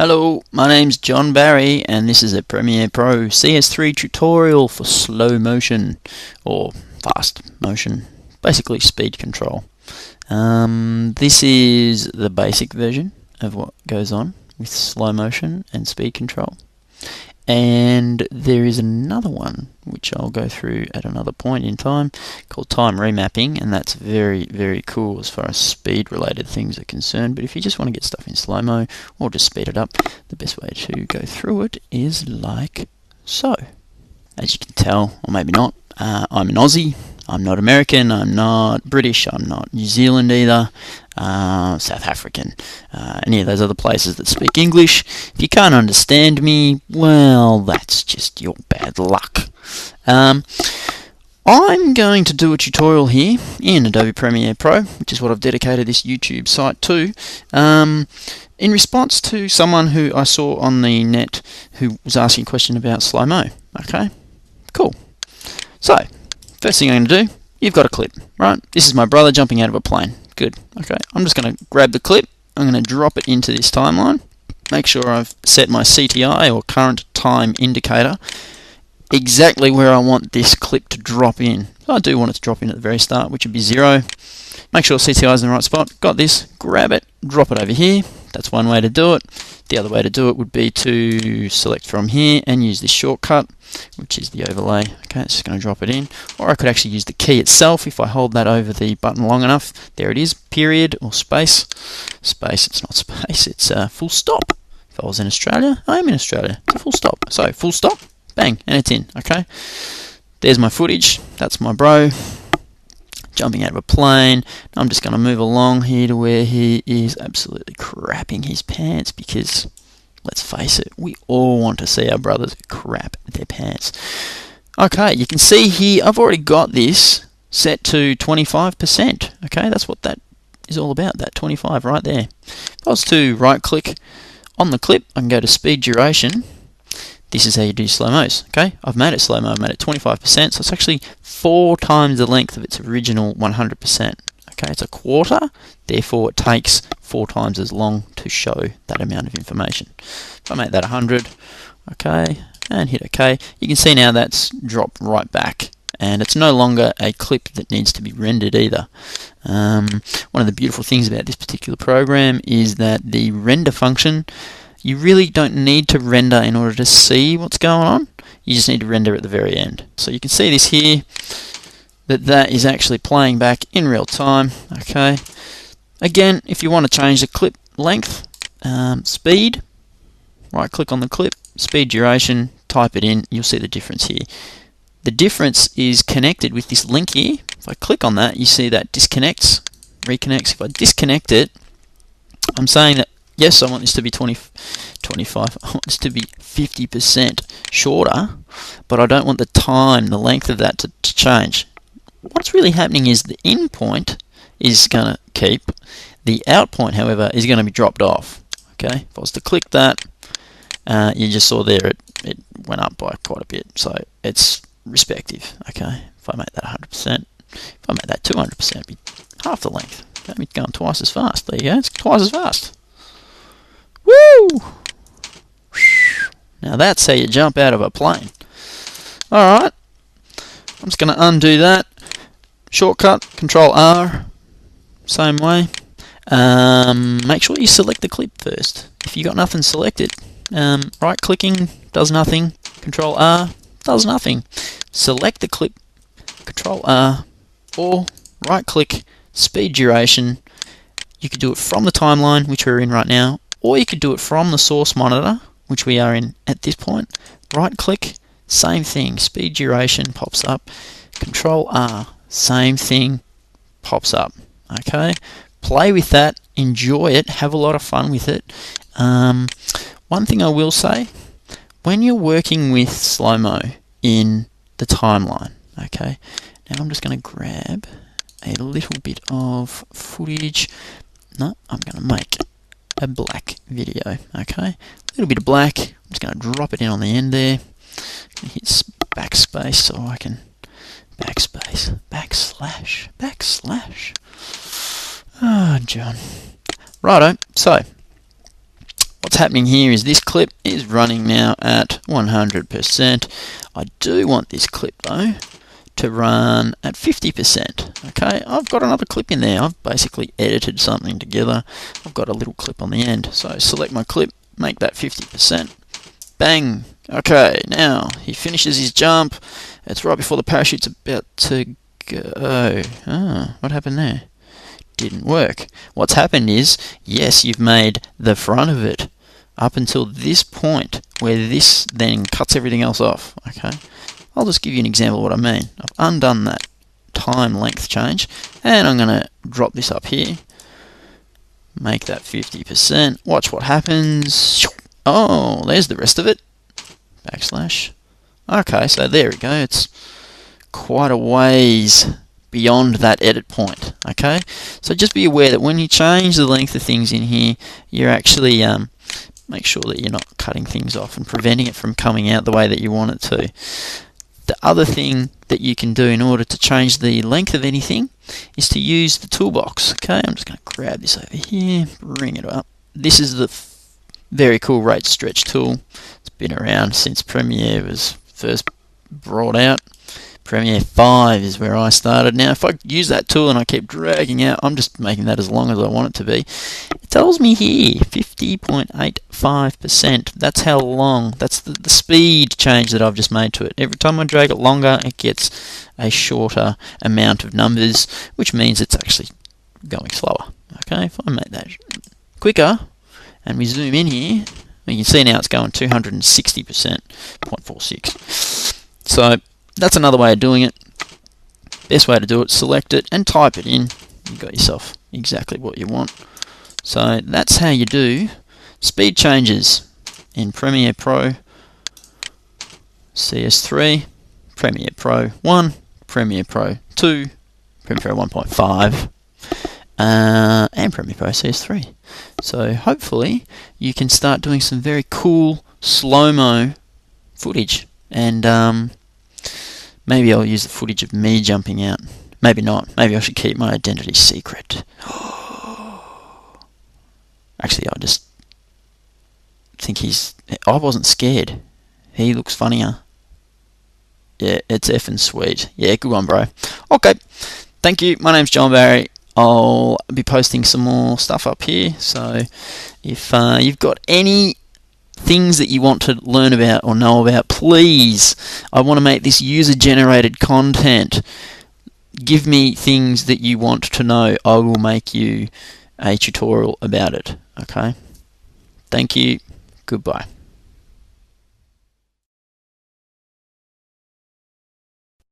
Hello, my name's John Barrie and this is a Premiere Pro CS3 tutorial for slow motion or fast motion, basically speed control. This is the basic version of what goes on with slow motion and speed control. And there is another one which I'll go through at another point in time called time remapping, and that's very, very cool as far as speed related things are concerned. But if you just want to get stuff in slow-mo or just speed it up, the best way to go through it is like so. As you can tell, or maybe not, I'm an Aussie. I'm not American, I'm not British, I'm not New Zealand either, South African, any of those other places that speak English. If you can't understand me, well, that's just your bad luck. I'm going to do a tutorial here in Adobe Premiere Pro, which is what I've dedicated this YouTube site to, in response to someone who I saw on the net who was asking a question about slow-mo. Okay, cool. So, first thing I'm going to do, you've got a clip, right? This is my brother jumping out of a plane. Good. Okay, I'm just going to grab the clip, I'm going to drop it into this timeline, make sure I've set my CTI or current time indicator exactly where I want this clip to drop in. So I do want it to drop in at the very start, which would be 0. Make sure CTI is in the right spot. Got this, grab it, drop it over here. That's one way to do it. The other way to do it would be to select from here and use this shortcut, which is the overlay. Okay, it's just going to drop it in. Or I could actually use the key itself if I hold that over the button long enough. There it is, period or space. Space, it's not space, it's full stop. If I was in Australia, I am in Australia. It's a full stop. So full stop, bang, and it's in. Okay, there's my footage. That's my bro jumping out of a plane. I'm just going to move along here to where he is absolutely crapping his pants, because let's face it, we all want to see our brothers crap their pants. Okay, you can see here I've already got this set to 25%. Okay, that's what that is all about, that 25 right there. If I was to right click on the clip, I can go to speed duration. This is how you do slow-mos, okay? I've made it slow-mo, I've made it 25%, so it's actually 4 times the length of its original 100%. Okay, it's a quarter, therefore it takes 4 times as long to show that amount of information. If I make that 100, okay, and hit OK, you can see now that's dropped right back, and it's no longer a clip that needs to be rendered either. One of the beautiful things about this particular program is that the render function, you really don't need to render in order to see what's going on. You just need to render at the very end. So you can see this here, that is actually playing back in real time. Okay. Again, if you want to change the clip length, speed, right click on the clip, speed duration, type it in, you'll see the difference here. The difference is connected with this link here. If I click on that, you see that disconnects, reconnects. If I disconnect it, I'm saying that yes, I want this to be 25, I want this to be 50% shorter, but I don't want the time, the length of that to change. What's really happening is the in point is going to keep, the out point, however, is going to be dropped off. Okay, if I was to click that, you just saw there it went up by quite a bit, so it's respective. Okay, if I make that 100%, if I make that 200%, it'd be half the length. Okay, it's going twice as fast. There you go, it's twice as fast. Woo! Now that's how you jump out of a plane. Alright, I'm just going to undo that. Shortcut, Control R, same way. Make sure you select the clip first. If you got nothing selected, right clicking does nothing, Control R does nothing. Select the clip, Control R, or right click, speed duration. You could do it from the timeline, which we're in right now, or you could do it from the source monitor, which we are in at this point. Right click, same thing, speed duration pops up. Control R, same thing, pops up. Okay, play with that, enjoy it, have a lot of fun with it. One thing I will say, when you're working with slow-mo in the timeline, okay, now I'm just going to grab a little bit of footage. No, I'm going to make a black video. Okay, a little bit of black. I'm just going to drop it in on the end there. Hit backspace so I can backspace, backslash. Ah, John. Righto. So what's happening here is this clip is running now at 100%. I do want this clip though to run at 50%. Okay, I've got another clip in there. I've basically edited something together. I've got a little clip on the end. So select my clip, make that 50%. Bang. Okay, now he finishes his jump. It's right before the parachute's about to go. What happened there? Didn't work. What's happened is, yes, you've made the front of it up until this point where this then cuts everything else off. Okay, I'll just give you an example of what I mean. I've undone that time length change and I'm going to drop this up here, make that 50%. Watch what happens. Oh, there's the rest of it. Backslash. Okay, so there we go. It's quite a ways beyond that edit point. Okay, so just be aware that when you change the length of things in here, you're actually make sure that you're not cutting things off and preventing it from coming out the way that you want it to. The other thing that you can do in order to change the length of anything is to use the toolbox. Okay, I'm just going to grab this over here, bring it up. This is the very cool rate stretch tool. It's been around since Premiere was first brought out. Premiere 5 is where I started. Now if I use that tool and I keep dragging out, I'm just making that as long as I want it to be. It tells me here 50.85%. That's how long, that's the speed change that I've just made to it. Every time I drag it longer, it gets a shorter amount of numbers, which means it's actually going slower. Okay, if I make that quicker and we zoom in here, you can see now it's going 260%, 0.46. So that's another way of doing it. Best way to do it, select it and type it in. You got yourself exactly what you want. So that's how you do speed changes in Premiere Pro, CS3, Premiere Pro 1, Premiere Pro 2, Premiere Pro 1.5, and Premiere Pro CS3. So hopefully you can start doing some very cool slow-mo footage, and maybe I'll use the footage of me jumping out. Maybe not. Maybe I should keep my identity secret. Actually, I just think I wasn't scared. He looks funnier. Yeah, it's effing sweet. Yeah, good one, bro. Okay, thank you. My name's John Barrie. I'll be posting some more stuff up here. So if you've got any things that you want to learn about or know about, please, I want to make this user-generated content. Give me things that you want to know. I will make you a tutorial about it. Okay? Thank you. Goodbye.